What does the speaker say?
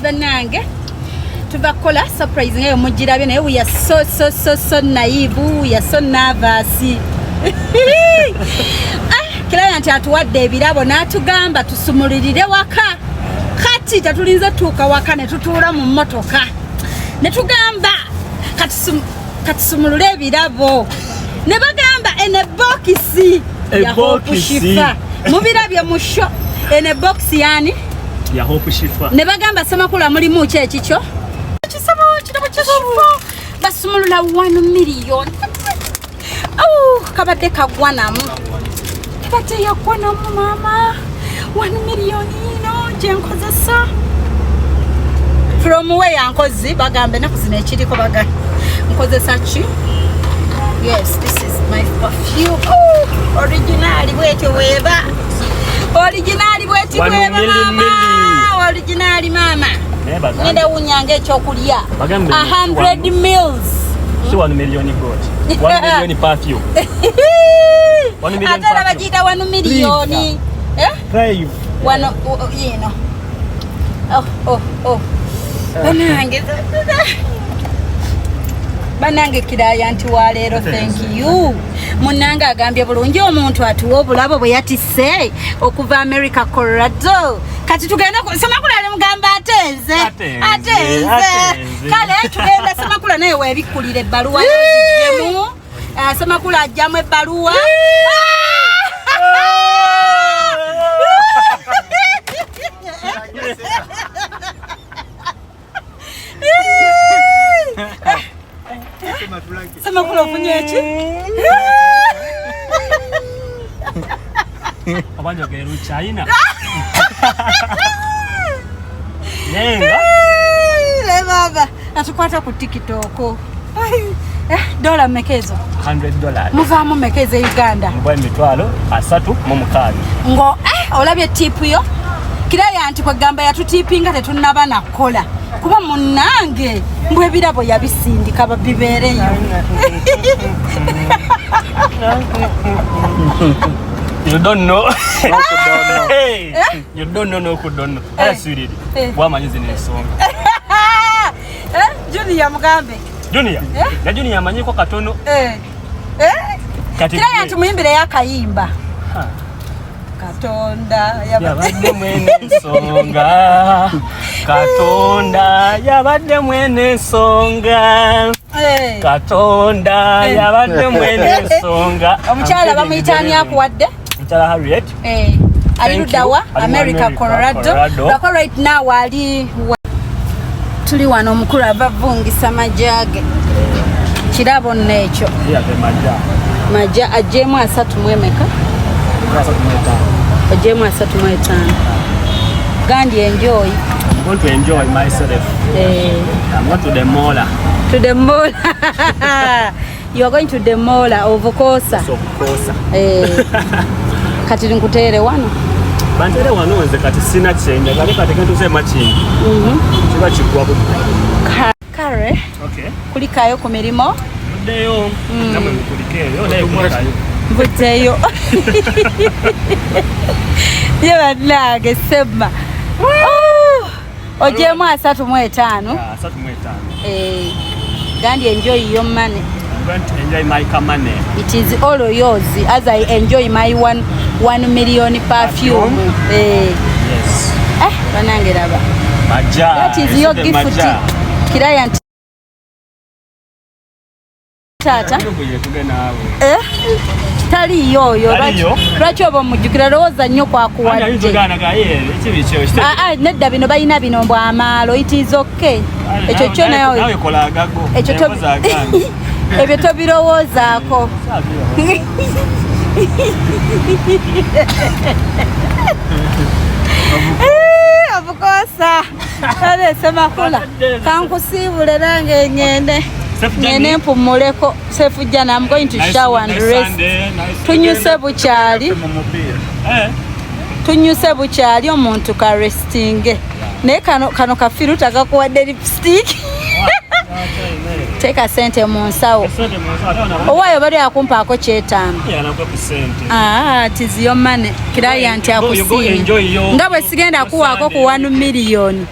viewers banange tuva kola surprise ngayo mujirabye naye we are so naive, we are so nervous. Client atuwadde ebirabo n'atugamba tusumulirire waka. Kati tatulinze tuuka waka ne tutuula mu mmotoka. Ne tugamba katusumulire ebirabo. Ne bagamba ene bokisi ya Hope Shifa. Mubirabye mu show ene box yani ya Hope Shifa. Ne bagamba Semakula mulimu ki ekikyo? Kisabo kirabo ky'Hope. Basumulula 1 million. Kabadde kagwanamu. Kabadde yagwanamu mama. 1 million ino gyenkozesa. From where yankozi bagambe nakuzina ekiriko baga. Nkozesa ki? Yes, this is my perfume. Original bwetyo weba. Original bwetyo weba mama. Original mama. Nenda unyange ekyokulya. 100 mils. So 1 million got. 1 million perfume. 1 million. Atala bajita 1 million. Eh? 5. One, you know. Oh. Banange kidaya nti walero, thank you. Munanga agambye bulungi omuntu atuwa obulabo bwe yatisse okuva America Colorado. Kati tugenda Semakula ali mugamba atenze. Kale tugenda Semakula naye webikulira ebbaluwa yajjemu. Semakula ajjamu ebbaluwa. Semakula ofunye eki? Abanja geru China. Nenga. Le baba, atukwata ku TikTok. Dola mekezo. $100. Muvaamu mekeze Uganda. Mbwa emitwalo 3 mu mukaaga. Ngo olabye tip yo? Client kwagamba yatutipinga tetunaba nakola. Kuba munange mbwe birabo yabisindika babibereyo. You don't know. Hey. You don't know no could don't know. Asiridi. Wamanyize nesonga. Junior Mugambe. Junior. Na Junior amanyiko katono. Client muyimbire yakayimba. Katonda yabadde mwene nsonga. Katonda yabadde mwene nsonga. Katonda yabadde mwene nsonga. Omukyala bamuyitani akuwadde? Omukyala Harriet. Alirudawa America Colorado. Bako right now ali tuli wano omukulu abavungisa majage. Kirabo nekyo. Maja ajemu 3 mwemeka. Ajemu 3 mwetano. Gandhi enjoy. I'm going to enjoy myself. I'm going to the mall. To the mall. You are going to the mall of Kosa. Of Kosa. Kati nkutere wano. Bantere wano nze kati sina change. Kati kentu sema change. Kiba kigwa ku. Kare. Okay. Kulikayo ku mirimo. Ndeyo. Namwe mukulikeyo naye kulikayo. Mbuteyo. Yabadlage sema. Ojemu 3 mwetano. 3 mwetano. Gandhi enjoy your money. I'm going to enjoy my money. It is all yours as I enjoy my 1 million perfume. Yes. Banange raba. Maja. That is your gift. Client. Tata. Tali yoyo lwaki oba omujjukira lowooza nnyo kwakuwadde. Nedda bino balina bino mbw amaalo, it is okay. Ekyo kyo nawe ebyo tobirowoozaako. Obukoosa ale Semakula kankusiibule nange ngende. Nene mpumuleko sefujjana. I'm going to shower and rest. Tunyuse bukyali omuntu ka resting. Ne kano kafiru tagakuwadde lipstick. Teka sente mu nsawo. Owayo bali akumpaako kyetaano. Tizi yo money. Client akusiima. Nga bwe sigenda kuwaako ku 1 million.